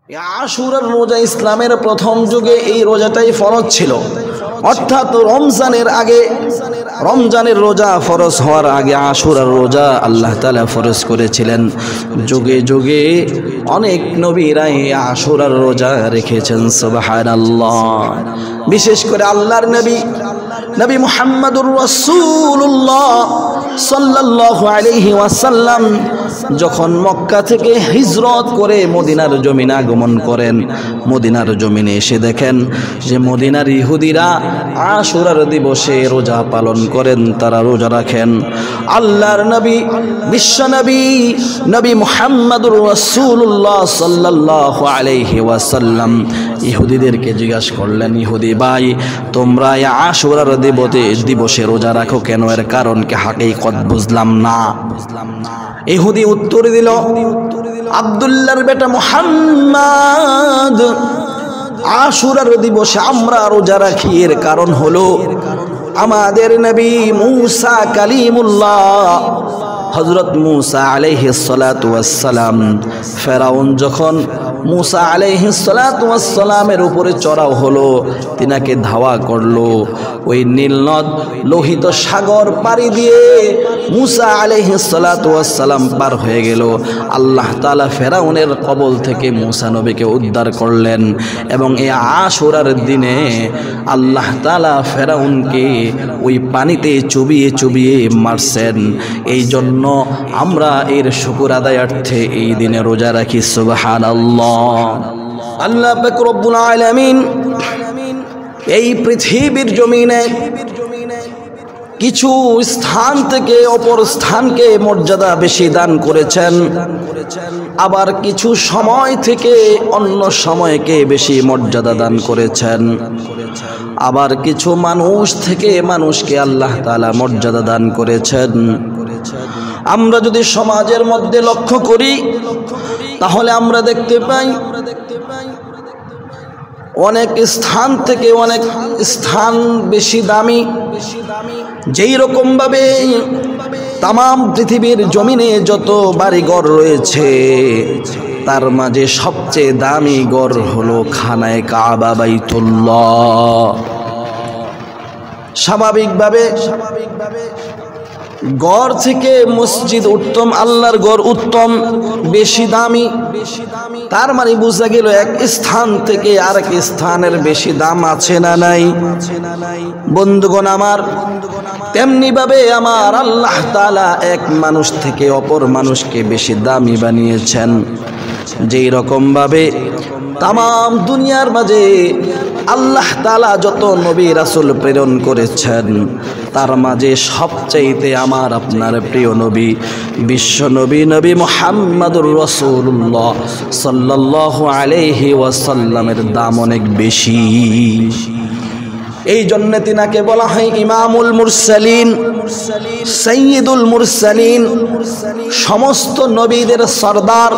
আশুরার রোজা ইসলামের প্রথম যুগে এই রোজাটাই ফরজ ছিল, অর্থাৎ রমজানের আগে, রমজানের রোজা ফরজ হওয়ার আগে আশুরার রোজা আল্লাহ তাআলা ফরজ করেছিলেন। যুগে যুগে অনেক নবীরাই আশুরার রোজা রেখেছেন, সুবহানাল্লাহ। বিশেষ করে আল্লাহর নবী মুহাম্মদুর রাসূলুল্লাহ সাল্লাল্লাহু আলাইহি ওয়াসাল্লাম যখন মক্কা থেকে হিজরত করে মদিনার জমিনে আগমন করেন, মদিনার জমিনে এসে দেখেন যে মদিনার ইহুদিরা আশুরার দিবসে রোজা পালন করেন, তারা রোজা রাখেন। আল্লাহর নবী নবী মুহাম্মদুর রাসূলুল্লাহ সাল্লাল্লাহু আলাইহি ওয়াসাল্লাম ইহুদিদেরকে জিজ্ঞাসা করলেন, ইহুদি ভাই, তোমরা আশুরার দিবসে রোজা রাখো কেন? এর কারণ কি হাকিকত বুঝলাম না। ইহুদি উত্তর দিল, আব্দুল্লাহর বেটা মুহাম্মদ, আশুরার দিবসে আমরা রোজা রাখি এর কারণ হলো আমাদের নবী মুসা কালিমুল্লাহ হযরত মুসা আলাইহিস সালাতু ওয়াস সালাম, ফেরাউন যখন মুসা আলাইহিস সালাতু ওয়াস সালামের উপরে চড়াও হলো, তিনাকে ধাওয়া করলো, ওই নীল নদ লোহিত সাগর পাড়ি দিয়ে মুসা আলাইহিস সালাতু ওয়াস সালাম পার হয়ে গেল। আল্লাহ তাআলা ফেরাউনের কবল থেকে মুসা নবীকে উদ্ধার করলেন এবং এই আশুরার দিনে আল্লাহ তাআলা ফেরাউনকে ওই পানিতে চুবিয়ে চুবিয়ে মারছেন। এই জন্য আমরা এর শুকর আদায়ার্থে এই দিনে রোজা রাখি, সুবহানাল্লাহ। আল্লাহ পাক রব্বুল আলামিন এই পৃথিবীর জমিনে কিছু স্থান থেকে অপর স্থানকে মর্যাদা বেশি দান করেছেন, আবার কিছু সময় থেকে অন্য সময়কে বেশি মর্যাদা দান করেছেন, আবার কিছু মানুষ থেকে মানুষকে আল্লাহ তাআলা মর্যাদা দান করেছেন। আমরা যদি সমাজের মধ্যে লক্ষ্য করি তাহলে আমরা দেখতে পাই অনেক স্থান থেকে অনেক স্থান বেশি দামি। যেই রকম ভাবে তামাম পৃথিবীর জমিনে যত বাড়িঘর রয়েছে তার মাঝে সবচেয়ে দামি ঘর হলো খানায়ে কাবা, বাইতুল্লাহ। স্বাভাবিকভাবে ঘর থেকে মসজিদ উত্তম, আল্লাহর ঘর উত্তম, বেশি দামি। তার মানে বোঝা গেল এক স্থান থেকে আরেক স্থানের বেশি দাম আছে না নাই? বন্ধুগণ আমার, তেমনি ভাবে আমার আল্লাহ তাআলা এক মানুষ থেকে অপর মানুষকে বেশি দামি বানিয়েছেন। যেই রকম ভাবে তামাম দুনিয়ার মাঝে আল্লাহ তাআলা যত নবী রাসূল প্রেরণ করেছেন তার মাঝে সবচাইতে আমার আপনার প্রিয় নবী, বিশ্ব নবী, নবী মুহাম্মদুর রাসূলুল্লাহ সাল্লাল্লাহু আলাইহি ওয়াসাল্লামের দাম অনেক বেশি। এই জন্য তিনাকে বলা হয় ইমামুল মুরসালিন, সাইয়্যিদুল মুরসালিন, সমস্ত নবীদের সরদার,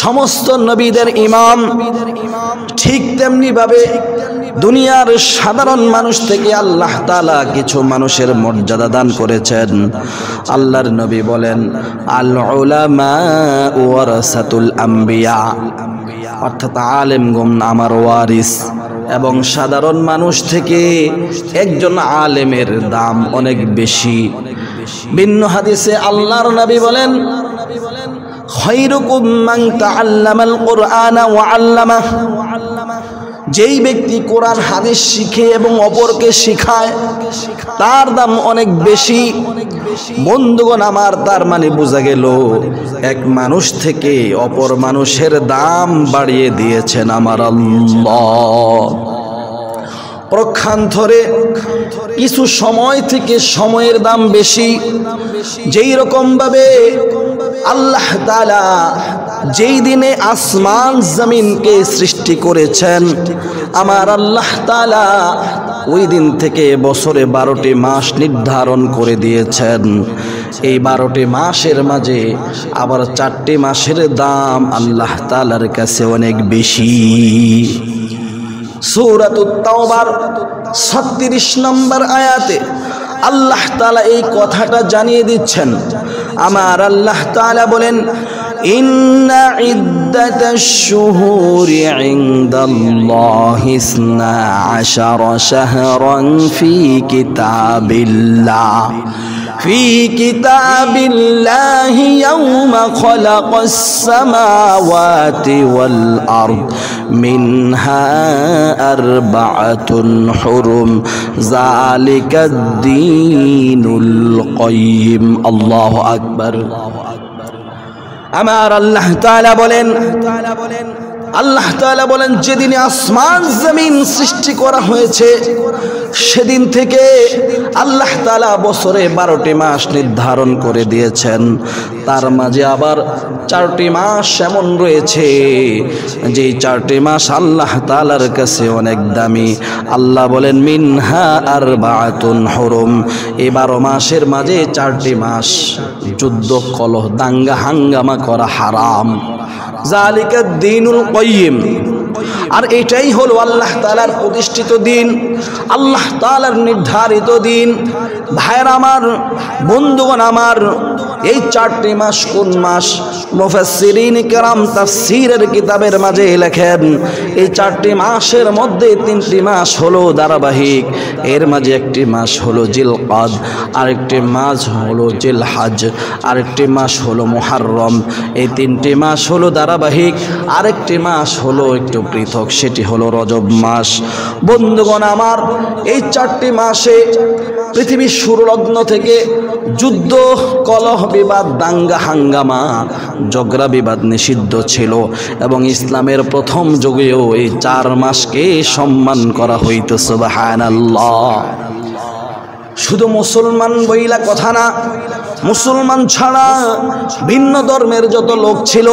সমস্ত নবীদের ইমাম। ঠিক তেমনি ভাবে দুনিয়ার সাধারণ মানুষ থেকে আল্লাহ তাআলা কিছু মানুষের মর্যাদা দান করেছেন। আল্লাহর নবী বলেন, আল উলামা ওয়ারাসাতুল আম্বিয়া, অর্থাৎ আলেমগণ আমার ওয়ারিস। এবং সাধারণ মানুষ থেকে একজন আলেমের দাম অনেক বেশি। ভিন্ন হাদিসে আল্লাহর নবী বলেন, খায়রুকুম মান তাআল্লামাল কুরআনা ওয়া আল্লামাহু, যেই ব্যক্তি কোরআন হাদিস শিখে এবং অপরকে শেখায় তার দাম অনেক বেশি। বন্ধুগণ আমার, তার মানে বোঝা গেল এক মানুষ থেকে অপর মানুষের দাম বাড়িয়ে দিয়েছেন আমার আল্লাহ। প্রক্ষান্তরে কিছু সময় থেকে সময়ের দাম বেশি। যেই রকম ভাবে আল্লাহ তাআলা যেই দিনে আসমান জমিনকে সৃষ্টি করেছেন, আমার আল্লাহ তাআলা ওই দিন থেকে বছরে 12টি মাস নির্ধারণ করে দিয়েছেন। এই 12টি মাসের মাঝে আবার 4টি মাসের দাম আল্লাহ তাআলার কাছে অনেক বেশি। সূরাতুত তাওবার 36 নম্বর আয়াতে আল্লাহ তাআলা এই কথাটা জানিয়ে দিচ্ছেন। আমার আল্লাহ তাআলা বলেন, ইন্না ইদ্দাতাশ শুহুরি ইনদাল্লাহি 12 শাহরান ফি কিতাবিল্লাহ في كتاب الله يوم خلق السماوات والأرض منها 4 حرم ذلك الدين القيم الله أكبر আমার আল্লাহ তাআলা বলেন আল্লাহ তাআলা বলেন যেদিন আসমান জমিন সৃষ্টি করা হয়েছে সেদিন থেকে আল্লাহ তাআলা বছরে 12টি মাস নির্ধারণ করে দিয়েছেন। তার মাঝে আবার 4টি মাস এমন রয়েছে যে 4টি মাস আল্লাহ তাআলার কাছে অনেক দামি। আল্লাহ বলেন মিনহা 4 হুরুম, এই 12 মাসের মাঝে 4টি মাস যুদ্ধ কলহ দাঙ্গা হাঙ্গামা করা হারাম। যালিকা দ্বীনুল কাইয়্যিম, আর এটাই হলো আল্লাহ তাআলার প্রতিষ্ঠিত দিন, আল্লাহ তাআলার নির্ধারিত দিন। ভাইরা আমার, বন্ধুগণ আমার, এই 4টি মাস কোন মাস? মুফাসসিরিন কেরাম তাফসীরের কিতাবের মাঝে লেখেন এই 4টি মাসের মধ্যে 3টি মাস হলো ধারাবাহিক, এর মাঝে একটি মাস হলো জিলকাদ, আরেকটি মাস হলো জিলহজ, আরেকটি মাস হলো মুহররম। এই 3টি মাস হলো ধারাবাহিক, আরেকটি মাস হলো একটু পৃথক, সেটি হলো রজব মাস। বন্ধুগণ আমার, এই 4টি মাসে পৃথিবীর শুরুলগ্ন থেকে যুদ্ধ কলহ বিবাদ দাঙ্গা হাঙ্গামা ঝগড়া বিবাদ নিষিদ্ধ ছিল, এবং ইসলামের প্রথম যুগেও এই 4 মাসকে সম্মান করা হইতো। সুবহানাল্লাহ। শুধু মুসলমান বইলা কথা না, মুসলমান ছাড়া ভিন্ন ধর্মের যত লোক ছিল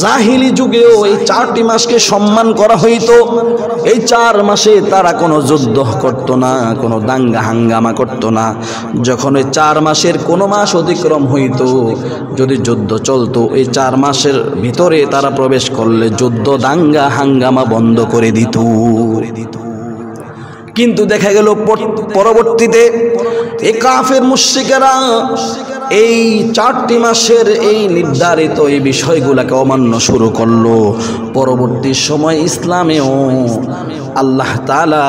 জাহিলি যুগেও এই 4টি মাসকে সম্মান করা হইতো। এই 4 মাসে তারা কোনো যুদ্ধ করত না, কোনো দাঙ্গা হাঙ্গামা করত না। যখন এই 4 মাসের কোনো মাস অতিক্রম হইতো, যদি যুদ্ধ চলতো, এই 4 মাসের ভিতরে তারা প্রবেশ করলে যুদ্ধ দাঙ্গা হাঙ্গামা বন্ধ করে দিত। কিন্তু দেখা গেল পরবর্তীতে এই কাফের মুশরিকেরা এই 4টি মাসের এই নির্ধারিত এই বিষয়গুলোকে অমান্য শুরু করলো। পরবর্তী সময় ইসলামেও আল্লাহ তাআলা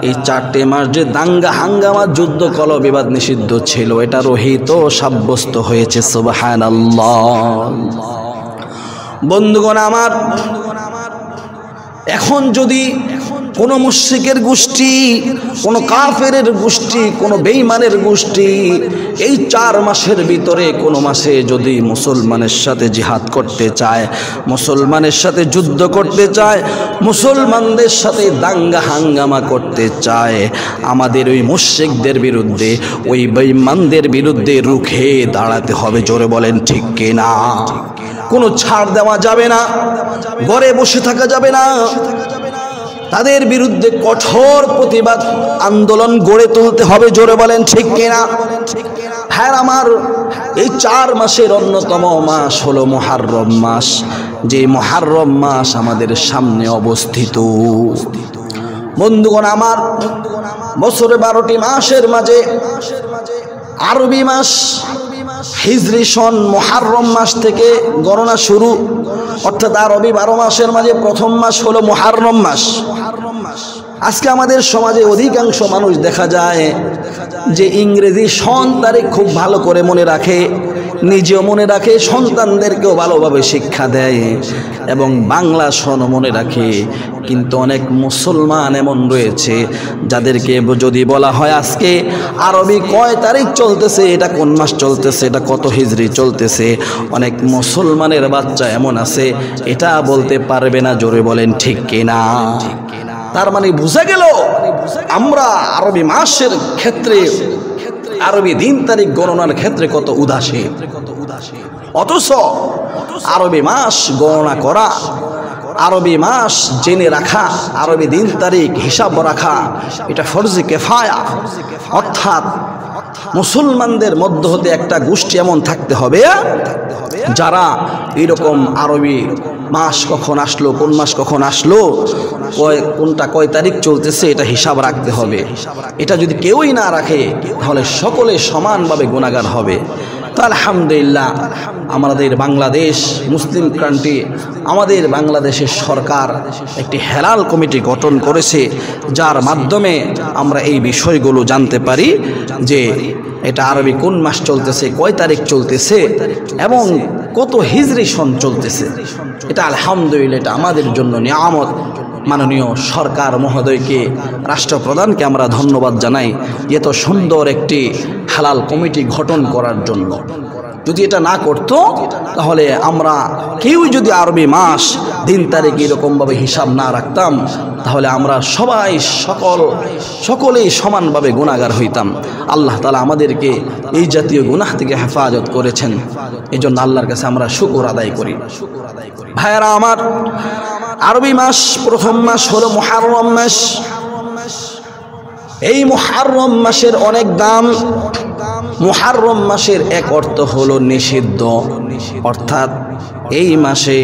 এই 4টি মাস যে দাঙ্গা হাঙ্গামা যুদ্ধ কলহ বিবাদ নিষিদ্ধ ছিল, এটা রহিত সাব্যস্ত হয়েছে। সুবহানাল্লাহ। বন্ধুগণ আমার, এখন যদি কোনো মুশরিকের গোষ্ঠী, কোনো কাফেরের গোষ্ঠী, কোনো বেঈমানের গোষ্ঠী এই 4 মাসের ভিতরে কোনো মাসে যদি মুসলমানের সাথে জিহাদ করতে চায়, মুসলমানের সাথে যুদ্ধ করতে চায়, মুসলমানদের সাথে দাঙ্গা হাঙ্গামা করতে চায়, আমাদের ওই মুশরিকদের বিরুদ্ধে, ওই বেঈমানদের বিরুদ্ধে রুখে দাঁড়াতে হবে। জোরে বলেন ঠিক কিনা? কোনো ছাড় দেওয়া যাবে না, ঘরে বসে থাকা যাবে না, তাদের বিরুদ্ধে কঠোর প্রতিবাদ আন্দোলন গড়ে তুলতে হবে। জোরে বলেন ঠিক কিনা? হ্যাঁ আমার, এই 4 মাসের অন্যতম মাস হলো মুহররম মাস, যে মুহররম মাস আমাদের সামনে অবস্থিত। বন্ধুগণ আমার, বছরে 12টি মাসের মাঝে আরবি মাস হিজরি সন মুহররম মাস থেকে গণনা শুরু, অর্থাৎ আরবি 12 মাসের মাঝে প্রথম মাস হলো মুহররম মাস। আজকে আমাদের সমাজে অধিকাংশ মানুষ দেখা যায় যে ইংরেজি সন তারিখ খুব ভালো করে মনে রাখে, নিজেও মনে রাখে, সন্তানদেরকেও ভালোভাবে শিক্ষা দেয় এবং বাংলা সন মনে রাখে। কিন্তু অনেক মুসলমান এমন রয়েছে যাদেরকে যদি বলা হয় আজকে আরবি কয় তারিখ চলতেছে, এটা কোন মাস চলতেছে, এটা কত হিজরি চলতেছে, অনেক মুসলমানের বাচ্চা এমন আছে এটা বলতে পারবে না। জোরে বলেন ঠিক কিনা? তার মানে বুঝা গেল আমরা আরবি মাসের ক্ষেত্রে, আরবি দিন তারিখ গণনার ক্ষেত্রে কত উদাসীন। অথচ আরবি মাস গণনা করা, আরবি মাস জেনে রাখা, আরবি দিন তারিখ হিসাব রাখা, এটা ফরজে কিফায়া। অর্থাৎ মুসলমানদের মধ্য হতে একটা গোষ্ঠী এমন থাকতে হবে যারা এরকম আরবি মাস কখন আসলো, কোন মাস কখন আসলো, কোনটা কয় তারিখ চলতেছে, এটা হিসাব রাখতে হবে। এটা যদি কেউই না রাখে তাহলে সকলে সমানভাবে গুনাহগার হবে। তো আলহামদুলিল্লাহ আমাদের বাংলাদেশ মুসলিম কান্ট্রি, আমাদের বাংলাদেশের সরকার একটি হেলাল কমিটি গঠন করেছে, যার মাধ্যমে আমরা এই বিষয়গুলো জানতে পারি যে এটা আরবি কোন মাস চলতেছে, কয় তারিখ চলতেছে এবং কত হিজরি সন চলতেছে। এটা আলহামদুলিল্লাহ এটা আমাদের জন্য নিয়ামত। মাননীয় সরকার মহোদয়কে, রাষ্ট্রপ্রধানকে আমরা ধন্যবাদ জানাই এত সুন্দর একটি হালাল কমিটি গঠন করার জন্য। যদি এটা না করতো তাহলে আমরা কেউ যদি আরবি মাস দিন তারিখ এরকমভাবে হিসাব না রাখতাম তাহলে আমরা সবাই সকলেই সমানভাবে গুনাহগার হইতাম। আল্লাহ তাআলা আমাদেরকে এই জাতীয় গুনাহ থেকে হেফাজত করেছেন, এই জন্য আল্লাহর কাছে আমরা শুকর আদায় করি। ভাইয়েরা আমার, আরবি মাস প্রথম মাস হলো মুহররম মাস। এই মুহররম মাসের অনেক দাম। মুহররম মাসের এক অর্থ হলো নিষিদ্ধ, অর্থাৎ এই মাসে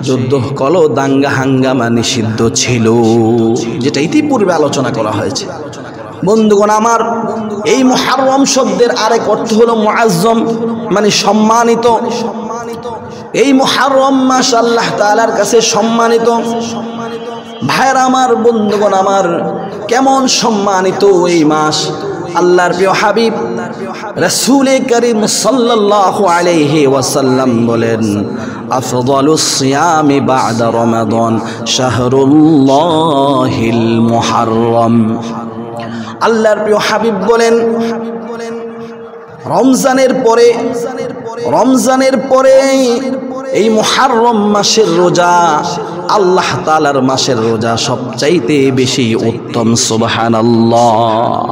যুদ্ধ কল দাঙ্গা হাঙ্গামা নিষিদ্ধ ছিল, যেটা ইতিপূর্বে আলোচনা করা হয়েছে। বন্ধুগণ আমার, এই মুহররম শব্দের আরেক অর্থ হলো মুআজ্জম, মানে সম্মানিত। এই মুহররম মাস আল্লাহ তাআলার কাছে সম্মানিত। ভাইরা আমার, বন্ধুগণ আমার, কেমন সম্মানিত এই মাস! আল্লাহর প্রিয় হাবিব রাসূল করিম সাল্লাল্লাহু আলাইহি ওয়াসাল্লাম বলেন, আফদালুস সিয়ামি বা'দা রমাদান শাহরুল্লাহিল মুহররম। আল্লাহর প্রিয় হাবিব বলেন, রমজানের পরে এই মুহররম মাসের রোজা, আল্লাহ তাআলার মাসের রোজা সবচাইতে বেশি উত্তম। সুবহানাল্লাহ!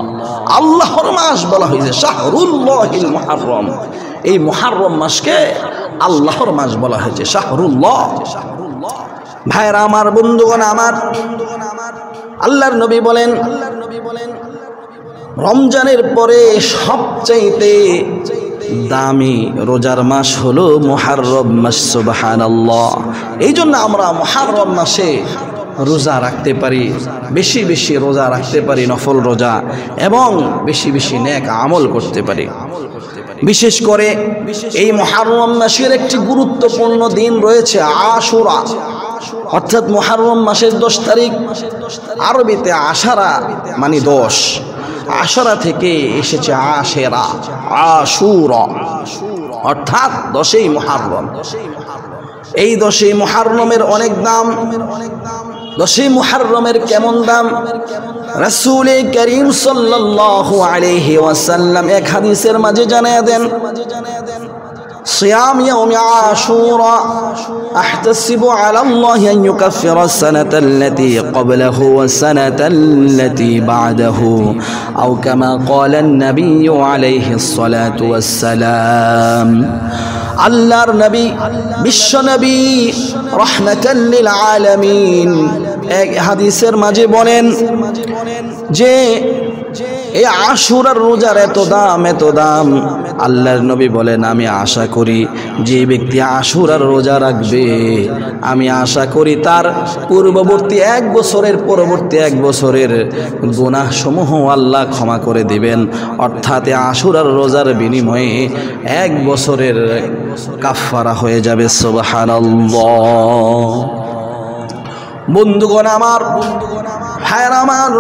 আল্লাহর মাস বলা হয়েছে শাহরুল্লাহিল মুহররম। এই মুহররম মাসকে আল্লাহর মাস বলা হয়েছে, শাহরুল্লাহ। ভাইরা আমার, বন্ধুগণ আমার, আল্লাহর নবী বলেন, রমজানের পরে সবচাইতে দামি রোজার মাস হলো মুহররম মাস। সুবহানাল্লাহ! এই জন্য আমরা মুহররম মাসে রোজা রাখতে পারি, বেশি বেশি রোজা রাখতে পারি, নফল রোজা, এবং বেশি বেশি নেক আমল করতে পারি। বিশেষ করে এই মুহররম মাসের একটি গুরুত্বপূর্ণ দিন রয়েছে আশুরা, অর্থাৎ মুহররম মাসের 10 তারিখ। আরবিতে আশারা মানে 10, আশারা থেকে এসেছে আশেরা, আশুরা, অর্থাৎ 10ই মুহররম। এই 10ই মুহররমের অনেক দাম। 10ই মুহররমের কেমন দাম? রাসূল করিম সাল্লাল্লাহু আলাইহি ওয়াসাল্লাম এক হাদিসের মাঝে জানিয়ে দেন, صيام يوم عاشوراء أحتسب على الله أن يكفر السنة التي قبله والسنة التي بعده أو كما قال النبي عليه الصلاة والسلام। আল্লাহর নবী, বিশ্ব নবী, রাহমাতাল লিল আলামিন এক হাদিসের মাঝে বলেন যে এই আশুরার রোজার এত দাম। আল্লাহর নবী বলেন, আমি আশা করি যে ব্যক্তি আশুরার রোজা রাখবে, আমি আশা করি তার পূর্ববর্তী 1 বছরের পরবর্তী 1 বছরের গুনাহ সমূহ আল্লাহ ক্ষমা করে দিবেন। অর্থাৎ আশুরার রোজার বিনিময়ে 1 বছরের কাফারা হয়ে যাবে। সুবহানাল্লাহ! বন্ধুগণ আমার, ভাইরা আমার,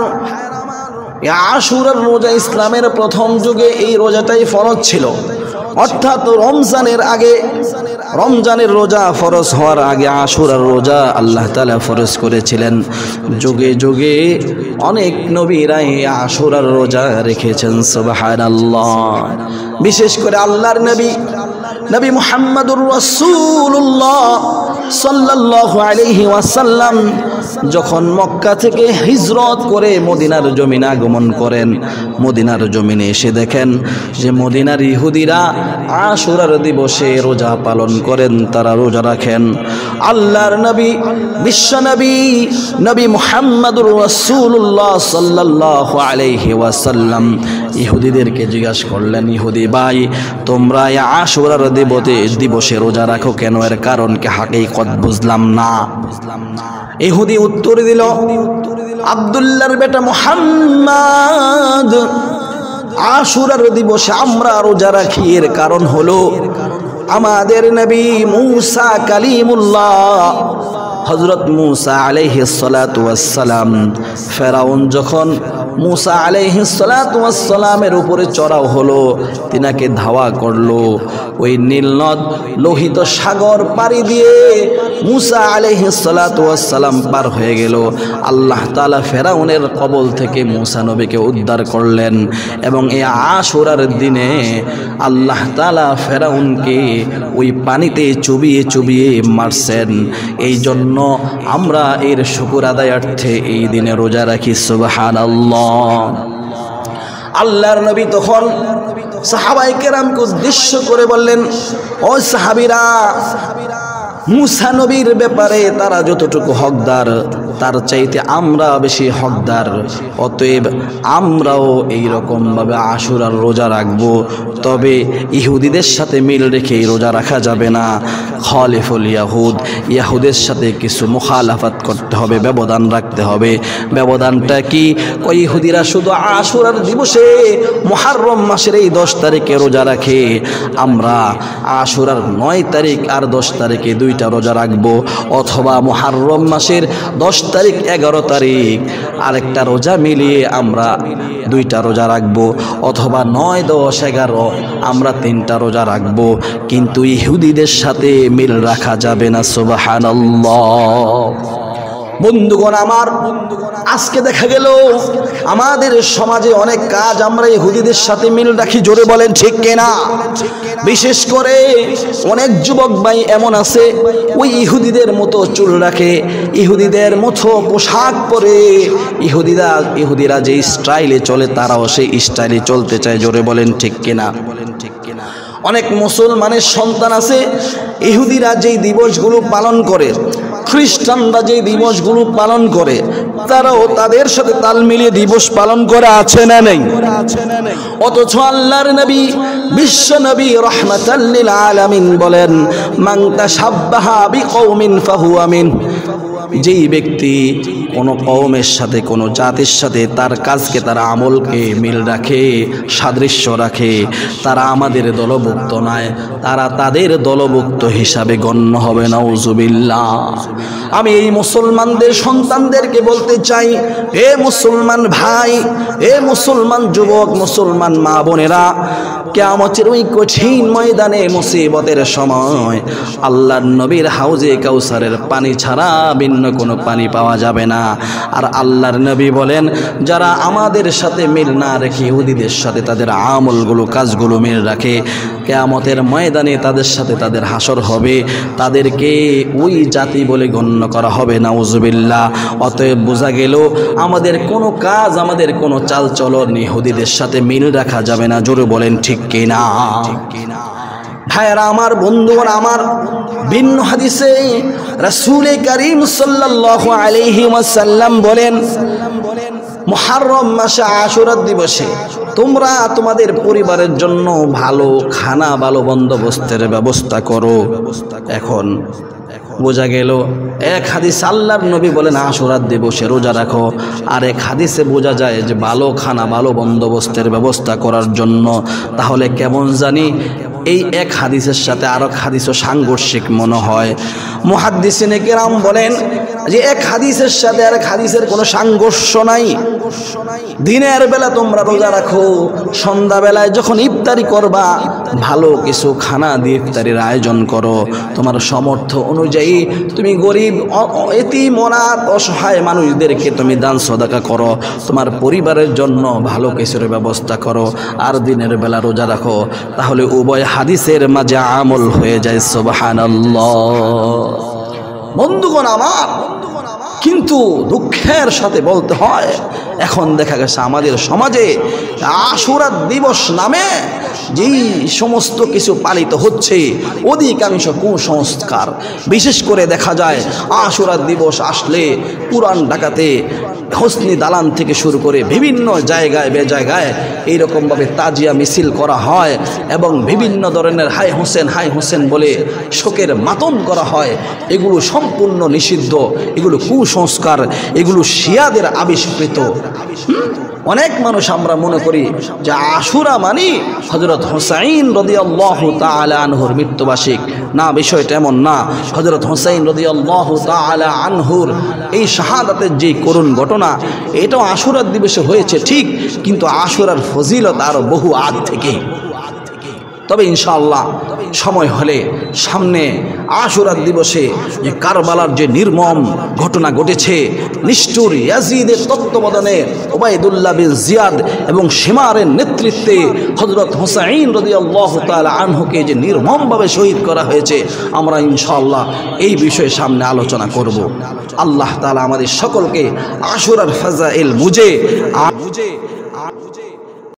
আশুরার রোজা ইসলামের প্রথম যুগে এই রোজাটাই ফরজ ছিল, অর্থাৎ রমজানের রোজা ফরজ হওয়ার আগে আশুরার রোজা আল্লাহ তাআলা ফরজ করেছিলেন। যুগে যুগে অনেক নবীরা এই আশুরার রোজা রেখেছেন। সুবহানাল্লাহ! বিশেষ করে আল্লাহর নবী মুহাম্মদুর রাসূলুল্লাহ সাল্লাল্লাহু আলাইহি ওয়াসাল্লাম যখন মক্কা থেকে হিজরত করে মদিনার জমিনে আগমন করেন, মদিনার জমিনে এসে দেখেন যে মদিনার ইহুদিরা আশুরার দিবসে রোজা পালন করেন, তারা রোজা রাখেন। আল্লাহর নবী, বিশ্ব নবী মুহাম্মদুর রাসূলুল্লাহ সাল্লাল্লাহু আলাইহি ওয়াসাল্লাম ইহুদিদেরকে জিজ্ঞাসা করলেন, ইহুদি ভাই, তোমরা এই আশুরার দিবসে রোজা রাখো কেন? এর কারণ কি হাকিকত বুঝলাম না। ইহুদি উত্তর দিল, আব্দুল্লাহর বেটা মুহাম্মদ আশুরার দিবসে আমরা রোজা রাখি এর কারণ হলো আমাদের নবী মুসা কালিমুল্লাহ হযরত মুসা আলাইহিস সালাতু ওয়াস সালাম ফেরাউন যখন মুসা আলাইহিস সালাতু ওয়াস সালামের উপরে চড়াও হলো, তিনাকে ধাওয়া করলো, ওই নীলনদ লোহিত সাগর পাড়ি দিয়ে মুসা আলাইহিস সালাতু ওয়াস সালাম পার হয়ে গেল। আল্লাহ তাআলা ফেরাউনের কবল থেকে মুসা নবীকে উদ্ধার করলেন এবং এই আশুরার দিনে আল্লাহ তাআলা ফেরাউনকে ওই পানিতে চুবিয়ে চুবিয়ে মারছেন। এই জন্য আমরা এর শুকর আদায়ার্থে এই দিনে রোজা রাখি। সুবহানাল্লাহ। আল্লাহর নবী তখন সাহাবায়ে কেরামকে উদ্দেশ্য করে বললেন, ও সাহাবীরা, মুসা নবীর ব্যাপারে তারা যতটুকু হকদার তার চাইতে আমরা বেশি হকদার, অতএব আমরাও এইরকম ভাবে আশুরার রোজা রাখবো। তবে ইহুদিদের সাথে মিল রেখে রোজা রাখা যাবে না। খলিফুল ইয়াহুদ, ইয়াহুদের সাথে কিছু মুখালাফাত করতে হবে, ব্যবধান রাখতে হবে। ব্যবধানটা কি? ওই ইহুদিরা শুধু আশুরার দিবসে মুহররম মাসের এই 10 তারিখে রোজা রাখে, আমরা আশুরার 9 তারিখ আর 10 তারিখে দুইটা রোজা রাখবো। অথবা মুহররম মাসের 10 তারিখ 11 তারিখ আরেকটা রোজা মিলিয়ে আমরা দুইটা রোজা রাখবো। অথবা 9, 10, 11 আমরা 3টা রোজা রাখবো। কিন্তু ইহুদিদের সাথে মিল রাখা যাবে না। সুবহানাল্লাহ। বন্ধুগণ আমার, আজকে দেখা গেল আমাদের সমাজে অনেক কাজ আমরা ইহুদিদের সাথে মিল রাখি। জোরে বলেন ঠিক কিনা? বিশেষ করে অনেক যুবক ভাই এমন আছে ওই ইহুদিদের মতো চুল রাখে, ইহুদিদের মতো পোশাক পরে, ইহুদিরা যে স্টাইলে চলে তারাও সেই স্টাইলে চলতে চায়। জোরে বলেন ঠিক কিনা? অনেক মুসলমানের সন্তান আছে, ইহুদিরা যেই দিবসগুলো পালন করে, খ্রিস্টানরা যেই দিবসগুলো পালন করে, তারাও তাদের সাথে তাল মিলিয়ে দিবস পালন করে, আছে না নেই? অথচ আল্লাহর নবী, বিশ্ব নবী রাহমাতাল লিল আলামিন বলেন, মান তাশাব্বাহা বিকওমিন ফাহুয়া মিন। যেই ব্যক্তি কোনো কওমের সাথে, কোনো জাতির সাথে তার কাজকে, তার আমলকে মিল রাখে, সাদৃশ্য রাখে, তারা আমাদের দলভুক্ত নয়, তারা তাদের দলভুক্ত হিসাবে গণ্য হবে। নাউজুবিল্লাহ। আমি এই মুসলমানদের সন্তানদেরকে বলতে চাই, এ মুসলমান ভাই, এ মুসলমান যুবক, মুসলমান মা বোনেরা, কিয়ামতের ওই কঠিন ময়দানে মুসিবতের সময় আল্লাহর নবীর হাউজে কাউসারের পানি ছাড়া ভিন্ন কোনো পানি পাওয়া যাবে না। আর আল্লাহর নবী বলেন, যারা আমাদের সাথে মিল না রেখে ইহুদিদের সাথে তাদের আমলগুলো, কাজগুলো মিল রাখে, কিয়ামতের ময়দানে তাদের সাথে তাদের হাসর হবে, তাদেরকে ওই জাতি বলে গণ্য করা হবে। নাউজুবিল্লাহ। অতএব বোঝা গেল আমাদের কোনো কাজ, আমাদের কোনো চালচলন ইহুদিদের সাথে মিল রাখা যাবে না। জোরে বলেন ঠিক কিনা? ভাইরা আমার, বন্ধুগণ আমার, ভিন্ন হাদিসে রাসূল কারীম সাল্লাল্লাহু আলাইহি ওয়াসাল্লাম বলেন, মুহররম মাসে আশুরার দিবসে তোমরা তোমাদের পরিবারের জন্য ভালো খানা, ভালো বন্দোবস্তের ব্যবস্থা করো। এখন বোঝা গেল এক হাদিস আল্লাহর নবী বলেন আশুরার দিবসে রোজা রাখো, আর এক হাদিসে বোঝা যায় যে ভালো খানা, ভালো বন্দোবস্তের ব্যবস্থা করার জন্য। তাহলে কেমন জানি এই এক হাদিসের সাথে আরেক হাদিসও সাংঘর্ষিক মনে হয়। মুহাদ্দিসিনে কেরাম বলেন যে এক হাদিসের সাথে আরেক হাদিসের কোনো সাংঘর্ষ নাই। দিনের বেলা তোমরা রোজা রাখো, সন্ধ্যাবেলায় যখন ইফতারি করবা ভালো কিছু খানা দিয়ে ইফতারির আয়োজন করো। তোমার সামর্থ্য অনুযায়ী তুমি গরিব, এতিম, অনাথ, অসহায় মানুষদেরকে তুমি দান সদকা করো, তোমার পরিবারের জন্য ভালো কিছুর ব্যবস্থা করো, আর দিনের বেলা রোজা রাখো। তাহলে উভয় হাদিসের মাঝে আমল হয়ে যায়। সুবহানাল্লাহ। বন্ধুগণ আমার, কিন্তু দুঃখের সাথে বলতে হয় এখন দেখা গেছে আমাদের সমাজে আশুরা দিবস নামে যেই সমস্ত কিছু পালিত হচ্ছে অধিকাংশ কুসংস্কার। বিশেষ করে দেখা যায় আশুরা দিবস আসলে পুরান ঢাকাতে হোসনি দালান থেকে শুরু করে বিভিন্ন জায়গায় বেজায়গায় এইরকমভাবে তাজিয়া মিছিল করা হয় এবং বিভিন্ন ধরনের হাই হোসেন বলে শোকের মাতম করা হয়। এগুলো সম্পূর্ণ নিষিদ্ধ, এগুলো কুসংস্কার, এগুলো শিয়াদের আবিষ্কৃত। অনেক মানুষ আমরা মনে করি যে আশুরা মানে হযরত হুসাইন রাদিয়াল্লাহু তাআলা আনহুর মৃত্যুবার্ষিক। না, বিষয়টা এমন না। হযরত হুসাইন রাদিয়াল্লাহু তাআলা আনহুর এই শাহাদাতের যে করুণ ঘটনা, এটাও আশুরার দিবসে হয়েছে ঠিক, কিন্তু আশুরার ফজিলত আরো বহু আগ থেকে। তবে ইনশাআল্লাহ সময় হলে সামনে আশুরার দিবসে যে কারবালার যে নির্মম ঘটনা ঘটেছে, নিষ্ঠুর ইয়াজিদের তত্ত্বাবধানে ওবায়দুল্লাহ বিন জিয়াদ এবং শিমারের নেতৃত্বে হযরত হুসাইন রাদিয়াল্লাহু তাআলা আনহুকে যে নির্মমভাবে শহীদ করা হয়েছে, আমরা ইনশাআল্লাহ এই বিষয়ে সামনে আলোচনা করব। আল্লাহ তাআলা আমাদের সকলকে আশুরার ফাজাইল বুঝে